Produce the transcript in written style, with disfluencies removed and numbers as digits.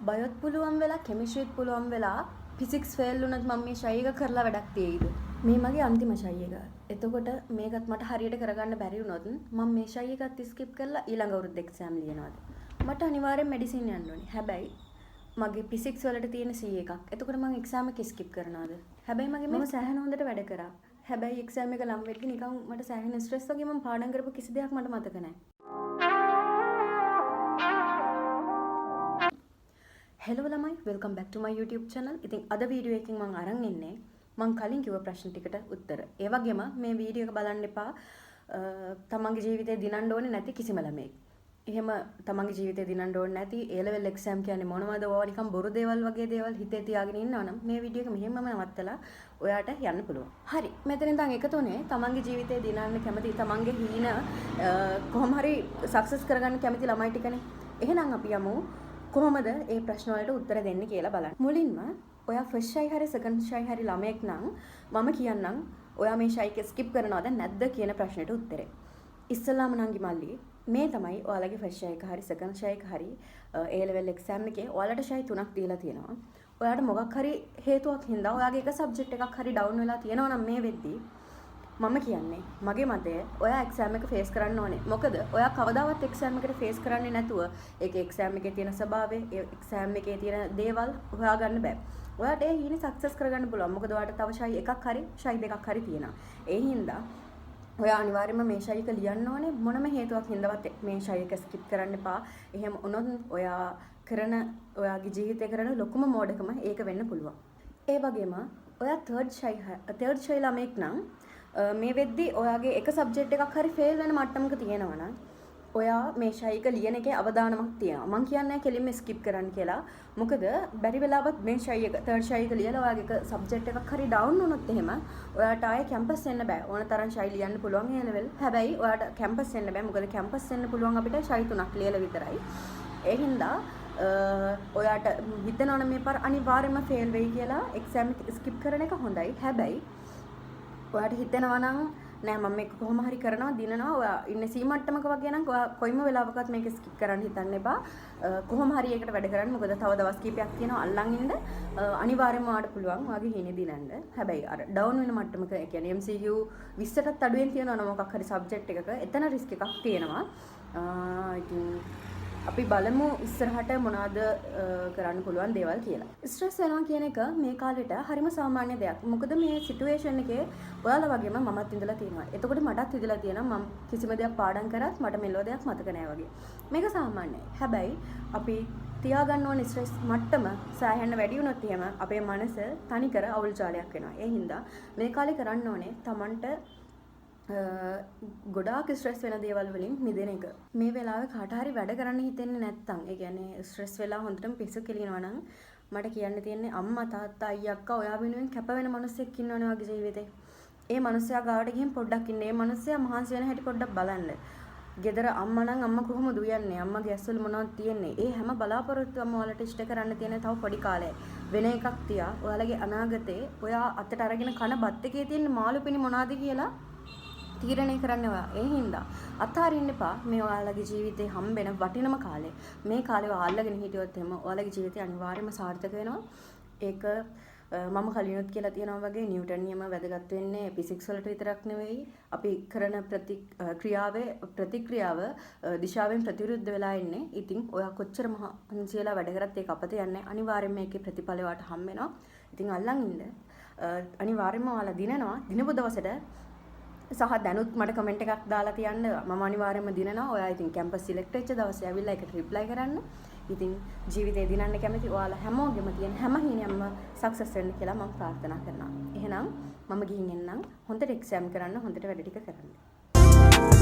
බයොත් පුළුවන් වෙලා කෙමිස්ට්‍රීත් පුළුවන් වෙලා ෆිසික්ස් ෆේල් වුණත් මම මේ ෂයි එක කරලා වැඩක් තියෙයිද? මේ මගේ අන්තිම ෂයි එක. එතකොට මේකත් මට හරියට කරගන්න බැරි වුණොත් මම මේ ෂයි එකත් ස්කිප් කරලා ඊළඟ අවුරුද්ද එක්සෑම් ලියනවාද? මට අනිවාර්යෙන් මෙඩිසින් යන්න ඕනේ. හැබැයි මගේ ෆිසික්ස් වලට තියෙන C එකක්. එතකොට මම එක්සෑම් එක ස්කිප් කරනවාද? හැබැයි මම සෑහෙන හොඳට වැඩ කරා. හැබැයි එක්සෑම් එක ලම් වෙද්දි නිකන් මට සෑහෙන ස්ට්‍රෙස් වගේ මම පාඩම් කරපු කිසි දෙයක් මට මතක නැහැ. හෙලෝ ළමයි, වෙල්කම් බැක් ටු මයි YouTube channel. ඉතින් අද වීඩියෝ එකකින් මම අරන් ඉන්නේ මම කලින් කිව්ව ප්‍රශ්න ටිකට උත්තර. ඒ වගේම මේ වීඩියෝ එක බලන්න එපා තමන්ගේ ජීවිතේ දිනන්න ඕනේ නැති කිසිම ළමෙක්. එහෙම තමන්ගේ ජීවිතේ දිනන්න ඕනේ නැති A level exam කියන්නේ මොනවද? ඕවා නිකන් බොරු දේවල් වගේ දේවල් හිතේ තියාගෙන ඉන්නවනම් මේ වීඩියෝ එක මෙහෙමම නවත්තලා ඔයාට යන්න පුළුවන්. හරි. මෙතන ඉඳන් එකතුනේ තමන්ගේ ජීවිතේ දිනන්න කැමති තමන්ගේ හීන කොහොම හරි සක්සස් කරගන්න කැමති ළමයි ටිකනේ. එහෙනම් අපි යමු කොහොමද මේ ප්‍රශ්න වලට උත්තර දෙන්නේ කියලා බලන්න. මුලින්ම ඔයා ෆස්ට් ෂයි හරි සෙකන්ඩ් ෂයි හරි ළමයෙක් නම් මම කියන්නම් ඔයා මේ ෂයි එක ස්කිප් කරනවද නැද්ද කියන ප්‍රශ්නෙට උත්තරේ. ඉස්සලාම නංගි මල්ලි මේ තමයි ඔයාලගේ ෆස්ට් ෂයි එක හරි සෙකන්ඩ් ෂයි එක හරි A level exam එකේ ඔයාලට ෂයි 3ක් දීලා තියෙනවා. ඔයාට මොකක් හරි හේතුවක් හින්දා ඔයාගේ එක සබ්ජෙක්ට් එකක් හරි ඩවුන් වෙලා තියෙනවා නම් මේ වෙද්දී මම කියන්නේ මගේ මතය ඔයා එක්සෑම් එක ෆේස් කරන්න ඕනේ. මොකද ඔයා කවදාවත් එක්සෑම් එකට ෆේස් කරන්නේ නැතුව ඒකේ එක්සෑම් එකේ තියෙන ස්වභාවය, ඒ එක්සෑම් එකේ තියෙන දේවල් හොයාගන්න බෑ. ඔයාට ඒ හීනේ සක්සස් කරගන්න පුළුවන්. මොකද ඔයාට තව ෂයි එකක් හරි ෂයි දෙකක් හරි තියෙනවා. ඒ හින්දා ඔයා අනිවාර්යයෙන්ම මේ ෂයි එක ලියන්න ඕනේ. මොනම හේතුවක් හින්දාවත් මේ ෂයි එක ස්කිප් කරන්න එපා. එහෙම වුණොත් ඔයා කරන ඔයාගේ ජීවිතේ කරන ලොකුම මෝඩකම ඒක වෙන්න පුළුවන්. ඒ වගේම ඔයා තර්ඩ් ෂයි ළමෙක් නම් මේ වෙද්දි ඔයාගේ එක සබ්ජෙක්ට් එකක් හරි ෆේල් වෙන මට්ටමක තියෙනවා නම් ඔයා මේ ෂයි එක ලියන එකේ අවදානමක් තියෙනවා. මම කියන්නේ කෙලින්ම ස්කිප් කරන්න කියලා. මොකද බැරි වෙලාවත් මේ ෂයි එක තර්ඩ් ෂයි එක ලියලා ඔයාගේ එක සබ්ජෙක්ට් එකක් හරි ඩවුන් වුණොත් එහෙම ඔයාට ආයේ කැම්පස් එන්න බෑ. ඕන තරම් ෂයි ලියන්න පුළුවන් ඒ ලෙවල්. හැබැයි ඔයාට කැම්පස් එන්න බෑ. මොකද කැම්පස් එන්න පුළුවන් අපිට ෂයි 3ක් ලියලා විතරයි. ඒ හින්දා ඔයාට හිතනවනේ මේ පාර අනිවාර්යයෙන්ම ෆේල් වෙයි කියලා එක්සෑම් එක ස්කිප් කරන එක හොඳයි. හැබැයි ඔයාට හිතෙනවා නම් නෑ මම මේක කොහොම හරි කරනවා දිනනවා ඔයා ඉන්නේ සී මට්ටමක වගේ නම් ඔයා කොයිම වෙලාවකත් මේක ස්කිප් කරන්න හිතන්න එපා. කොහොම හරි ඒකට වැඩ කරන්න. මොකද තව දවස් කිහිපයක් තියෙනවා අල්ලන් ඉන්න. අනිවාර්යයෙන්ම ඔයාට පුළුවන් ඔයාගේ හීනේ දිනන්න. හැබැයි අර ඩවුන් වෙන මට්ටමක ඒ කියන්නේ MCQ 20ටත් අඩුවෙන් තියෙනවා නම් මොකක් හරි සබ්ජෙක්ට් එකක එතන රිස්ක් එකක් තියෙනවා. ඉතින් අපි බලමු ඉස්සරහට මොනවද කරන්න පුළුවන් දේවල් කියලා. ස්ට්‍රෙස් වෙනවා කියන එක මේ කාලෙට හරිම සාමාන්‍ය දෙයක්. මොකද මේ සිටුේෂන් එකේ ඔයාලා වගේම මමත් ඉඳලා තියෙනවා. එතකොට මටත් ඉඳලා තියෙනවා මම කිසිම දෙයක් පාඩම් කරත් මට මෙලෝ දෙයක් මතක නැහැ වගේ. මේක සාමාන්‍යයි. හැබැයි අපි තියාගන්න ඕනේ ස්ට්‍රෙස් මට්ටම සෑහෙන්න වැඩි වුණොත් එහෙම අපේ මනස තනිකර අවුල් ජාලයක් වෙනවා. ඒ හින්දා මේ කාලේ කරන්න ඕනේ Tamanට ගොඩාක් ස්ට්‍රෙස් වෙන දේවල් වලින් මිදෙන එක. මේ වෙලාවේ කාට හරි වැඩ කරන්න හිතෙන්නේ නැත්තම්, ඒ කියන්නේ ස්ට්‍රෙස් වෙලා හොඳටම පිස්සු කෙලිනවා නම් මට කියන්න තියෙන්නේ අම්මා තාත්තා අයියා අක්කා ඔයා වෙනුවෙන් කැප වෙන මිනිස්සෙක් ඉන්නවනේ වගේ ජීවිතේ. ඒ මිනිස්සයා ගාවට ගිහින් පොඩ්ඩක් ඉන්න. ඒ මිනිස්සයා මහන්සි වෙන හැටි පොඩ්ඩක් බලන්න. ගෙදර අම්මා නම් අම්මා කොහොමද උයන්නේ? අම්මගේ ඇස්වල මොනවද තියෙන්නේ? ඒ හැම බලාපොරොත්තුවම ඔයාලට ඉෂ්ට කරන්න තියෙන තව පොඩි කාලයක්. වෙන එකක් තියා ඔයාලගේ අනාගතේ ඔයා අතට අරගෙන කන බත් එකේ තියෙන මාළු පිණි මොනවද කියලා තීරණය කරන්න ඔයා. ඒ හින්දා අතාරින්න එපා මේ ඔයාලගේ ජීවිතේ හම්බෙන වටිනම කාලේ. මේ කාලේ ඔයා අල්ලගෙන හිටියොත් එහෙම ඔයාලගේ ජීවිතේ අනිවාර්යයෙන්ම සාර්ථක වෙනවා. ඒක මම කලිනුත් කියලා තියෙනවා වගේ නිව්ටන් නියම වැදගත් වෙන්නේ ෆිසික්ස් වලට විතරක් නෙවෙයි. අපි කරන ප්‍රතික්‍රියාව දිශාවෙන් ප්‍රතිවිරුද්ධ වෙලා ඉන්නේ. ඉතින් ඔයා කොච්චර මහන්සියලා වැඩ කරත් ඒක අපත යන්නේ අනිවාර්යයෙන්ම ඒකේ ප්‍රතිඵල ඔයාට හම්බ වෙනවා. ඉතින් අල්ලන් ඉන්න. අනිවාර්යයෙන්ම ඔයාලා දිනනවා. දිනපු දවසට සහ දැනුත් මට කමෙන්ට් එකක් දාලා තියන්න. මම අනිවාර්යයෙන්ම දිනනවා. ඔයා ඉතින් කැම්පස් සිලෙක්ට් වෙච්ච දවසේ ඇවිල්ලා ඒකට රිප්ලයි කරන්න. ඉතින් ජීවිතේ දිනන්න කැමති ඔයාලා හැමෝගෙම තියෙන හැම හිණියක්ම සක්සස් වෙන්න කියලා මම ප්‍රාර්ථනා කරනවා. එහෙනම් මම ගිහින් එන්නම්. හොඳට එක්සෑම් කරන්න, හොඳට වැඩ ටික කරන්න.